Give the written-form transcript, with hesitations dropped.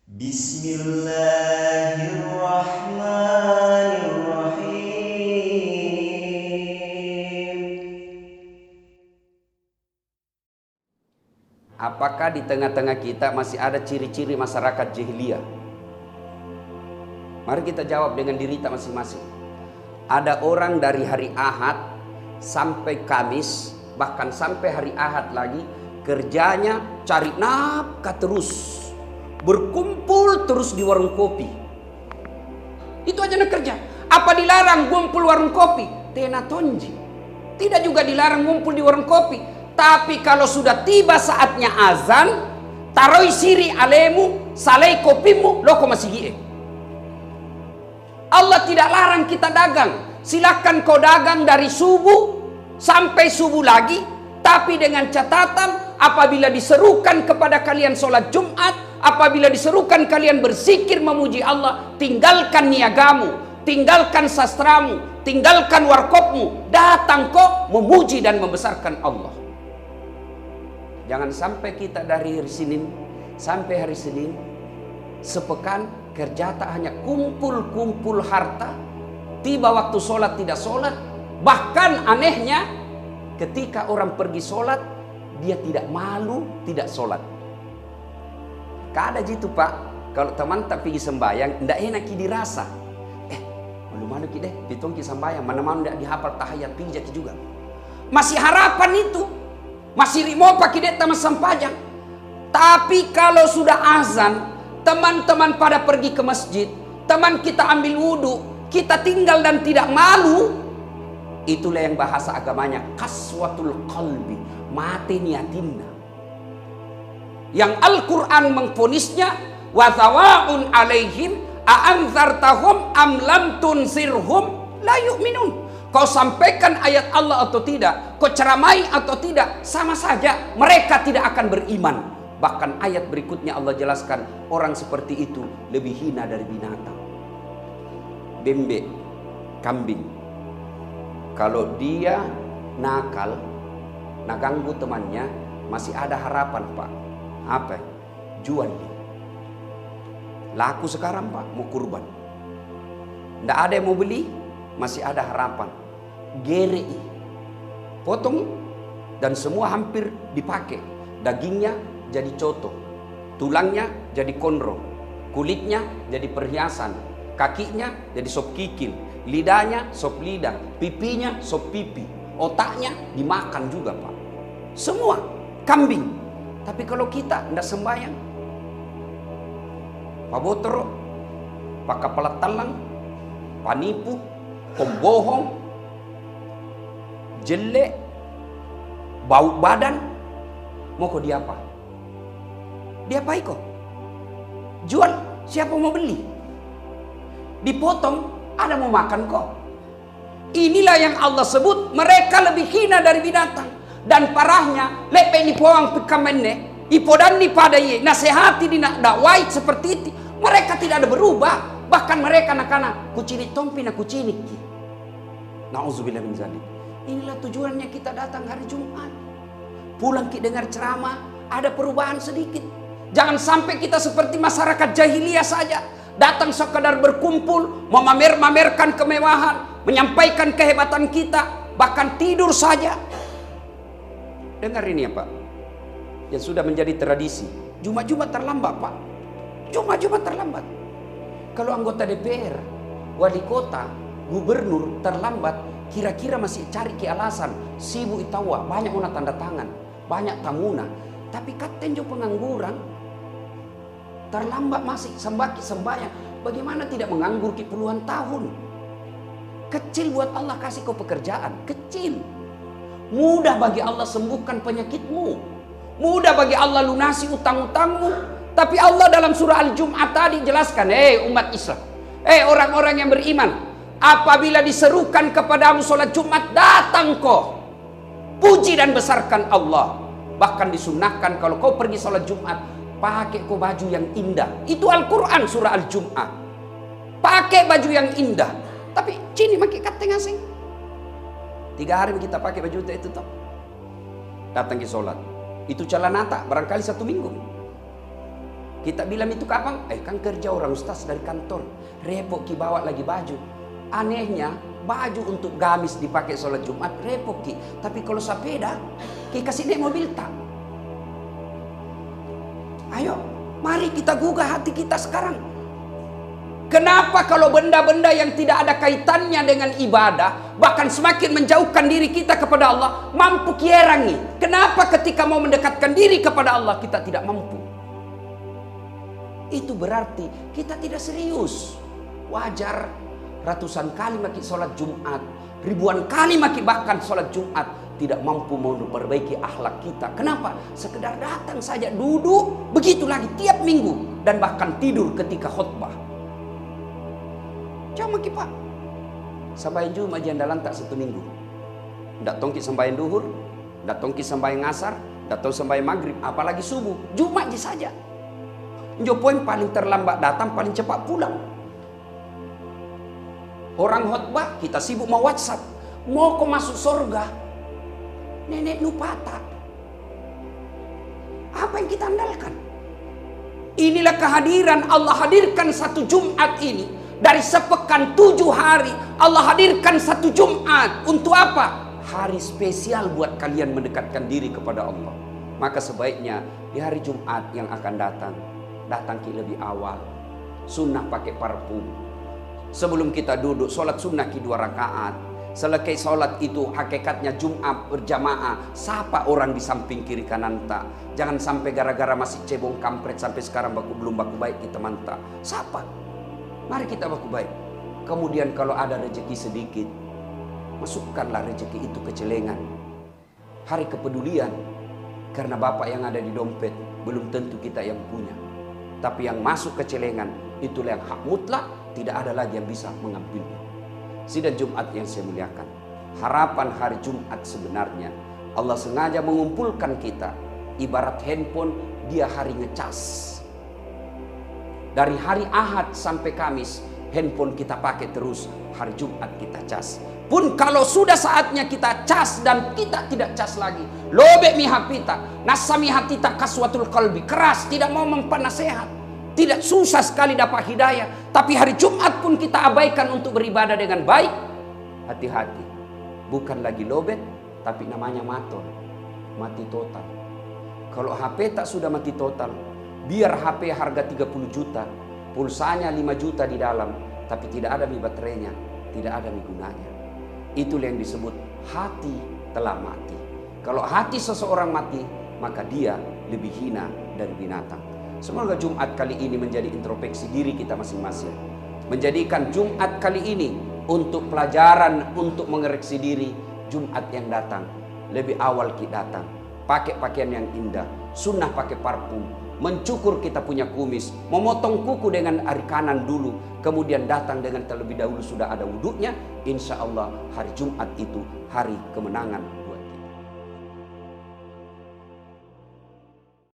Bismillahirrahmanirrahim. Apakah di tengah-tengah kita masih ada ciri-ciri masyarakat jahiliyah? Mari kita jawab dengan diri kita masing-masing. Ada orang dari hari Ahad sampai Kamis, bahkan sampai hari Ahad lagi, kerjanya cari nafkah terus, berkumpul terus di warung kopi. Itu aja nak kerja. Apa dilarang ngumpul warung kopi? Tena tonji. Tidak juga dilarang ngumpul di warung kopi. Tapi kalau sudah tiba saatnya azan, taroi siri alemu, salai kopimu, loko masih gie. Allah tidak larang kita dagang. Silakan kau dagang dari subuh sampai subuh lagi, tapi dengan catatan apabila diserukan kepada kalian sholat Jumat, apabila diserukan kalian berzikir memuji Allah, tinggalkan niagamu, tinggalkan sastramu, tinggalkan warkopmu, datang kok memuji dan membesarkan Allah. Jangan sampai kita dari hari Senin sampai hari Senin sepekan kerja tak hanya kumpul-kumpul harta, tiba waktu sholat tidak sholat. Bahkan anehnya ketika orang pergi sholat dia tidak malu tidak sholat. Kada gitu Pak, kalau teman tak pergi sembayang ndak enak dirasa. Malu-malu kita pitong ki sembayang, mana-mana ndak dihafal tahiyat pijak juga. Masih harapan itu. Masih rimo pakai dek tamas sampajang. Tapi kalau sudah azan, teman-teman pada pergi ke masjid, teman kita ambil wudhu, kita tinggal dan tidak malu. Itulah yang bahasa agamanya kaswatul qalbi, mati niatinna. Yang Al-Quran mengfonisnya wa thawaun alaihim a'anzartahum am lam tunsirhum la yu'minun. Kau sampaikan ayat Allah atau tidak, kau ceramai atau tidak, sama saja mereka tidak akan beriman. Bahkan ayat berikutnya Allah jelaskan orang seperti itu lebih hina dari binatang. Bembe, kambing, kalau dia nakal, ganggu temannya, masih ada harapan Pak. Apa? Jual dia. Laku sekarang Pak, mau kurban. Nggak ada yang mau beli, masih ada harapan. Gerei, potong dan semua hampir dipakai. Dagingnya jadi coto, tulangnya jadi konro, kulitnya jadi perhiasan, kakinya jadi sop kikil, lidahnya sop lidah, pipinya sop pipi, otaknya dimakan juga Pak. Semua kambing. Tapi kalau kita ndak sembahyang, pabotoro, pakapala talang, panipu, pembohong, jelek, bau badan, mau kok diapa? Diapai kok? Jual, siapa mau beli? Dipotong, ada mau makan kok. Inilah yang Allah sebut mereka lebih hina dari binatang. Dan parahnya, lepe ni poang pikamenne, ipodan ni pada ye, nasihati di nak dakwai seperti itu. Mereka tidak ada berubah. Bahkan mereka anak-anak kucini tompi na kucini. Nauzubillah min zalik. Inilah tujuannya kita datang hari Jumat. Pulang kita dengar ceramah, ada perubahan sedikit. Jangan sampai kita seperti masyarakat jahiliyah saja. Datang sekadar berkumpul, memamer-mamerkan kemewahan, menyampaikan kehebatan kita, bahkan tidur saja. Dengar ini ya Pak, yang sudah menjadi tradisi. Jumat-Jumat terlambat Pak. Jumat-Jumat terlambat. Kalau anggota DPR, wali kota, gubernur terlambat, kira-kira masih cari ke alasan. Sibuk itawa, banyak una tanda tangan, banyak tamuna. Tapi katen jo pengangguran, terlambat masih sembaki sembahyang. Bagaimana tidak menganggur ke puluhan tahun? Kecil buat Allah kasih kau pekerjaan, kecil. Mudah bagi Allah sembuhkan penyakitmu. Mudah bagi Allah lunasi utang-utangmu. Tapi Allah dalam surah Al-Jum'ah tadi jelaskan, umat Islam, orang-orang yang beriman, apabila diserukan kepadamu sholat Jumat, datang kau, puji dan besarkan Allah. Bahkan disunnahkan kalau kau pergi sholat Jumat, pakai kau baju yang indah. Itu Al-Quran surah Al-Jum'ah. Pakai baju yang indah. Tapi cini pakai kateng asing. 3 hari kita pakai baju itu toh. Datang ke sholat. Itu celana tak barangkali 1 minggu. Kita bilang itu kapan? Kan kerja orang ustaz dari kantor. Repot ki bawa lagi baju. Anehnya baju untuk gamis dipakai sholat Jumat repot ki. Tapi kalau sepeda ki kasih naik mobil tak. Ayo, mari kita gugah hati kita sekarang. Kenapa kalau benda-benda yang tidak ada kaitannya dengan ibadah, bahkan semakin menjauhkan diri kita kepada Allah, mampu kierangi? Kenapa ketika mau mendekatkan diri kepada Allah, kita tidak mampu? Itu berarti kita tidak serius. Wajar ratusan kali maki sholat Jumat, ribuan kali maki bahkan sholat Jumat, tidak mampu memperbaiki akhlak kita. Kenapa? Sekedar datang saja, duduk, begitu lagi tiap minggu, dan bahkan tidur ketika khutbah. Coba maki pak, sampai Jumat jandalan tak 1 minggu. Ndak tongki sembahyang duhur, ndak tongki sembahyang asar, ndak tongki sembahyang maghrib, apalagi subuh. Jumat je saja. Jopoin paling terlambat datang, paling cepat pulang. Orang khutbah, kita sibuk mau WhatsApp. Mau kau masuk surga, nenek nupata. Apa yang kita andalkan? Inilah kehadiran Allah, hadirkan 1 Jumat ini. Dari sepekan 7 hari Allah hadirkan 1 Jumat. Untuk apa? Hari spesial buat kalian mendekatkan diri kepada Allah. Maka sebaiknya di hari Jumat yang akan datang ki lebih awal. Sunnah pakai parfum. Sebelum kita duduk sholat sunnah ki 2 rakaat. Selesai sholat itu hakikatnya Jumat berjamaah. Sapa orang di samping kiri kanan tak. Jangan sampai gara-gara masih cebong kampret sampai sekarang belum baku baik kita mantap. Sapa? Mari kita baku baik. Kemudian kalau ada rezeki sedikit, masukkanlah rezeki itu ke celengan. Hari kepedulian. Karena Bapak yang ada di dompet belum tentu kita yang punya. Tapi yang masuk ke celengan, itulah yang hak mutlak. Tidak ada lagi yang bisa mengambilnya. Sidang Jumat yang saya muliakan, harapan hari Jumat sebenarnya Allah sengaja mengumpulkan kita. Ibarat handphone, dia hari ngecas. Dari hari Ahad sampai Kamis, handphone kita pakai terus. Hari Jumat kita cas. Pun kalau sudah saatnya kita cas dan kita tidak cas lagi, lobek mihapita, nasami hatita kaswatul qalbi, keras, tidak mau mempenasehat, tidak, susah sekali dapat hidayah. Tapi hari Jumat pun kita abaikan untuk beribadah dengan baik. Hati-hati, bukan lagi lobet, tapi namanya mator, mati total. Kalau HP tak sudah mati total, biar HP harga 30 juta, pulsanya 5 juta di dalam, tapi tidak ada baterainya, tidak ada gunanya. Itulah yang disebut hati telah mati. Kalau hati seseorang mati, maka dia lebih hina dari binatang. Semoga Jumat kali ini menjadi introspeksi diri kita masing-masing. Menjadikan Jumat kali ini untuk pelajaran, untuk mengoreksi diri. Jumat yang datang, lebih awal kita datang. Pakai pakaian yang indah, sunnah pakai parfum, mencukur kita punya kumis, memotong kuku dengan ari kanan dulu, kemudian datang dengan terlebih dahulu sudah ada wudhunya. Insya Allah hari Jumat itu hari kemenangan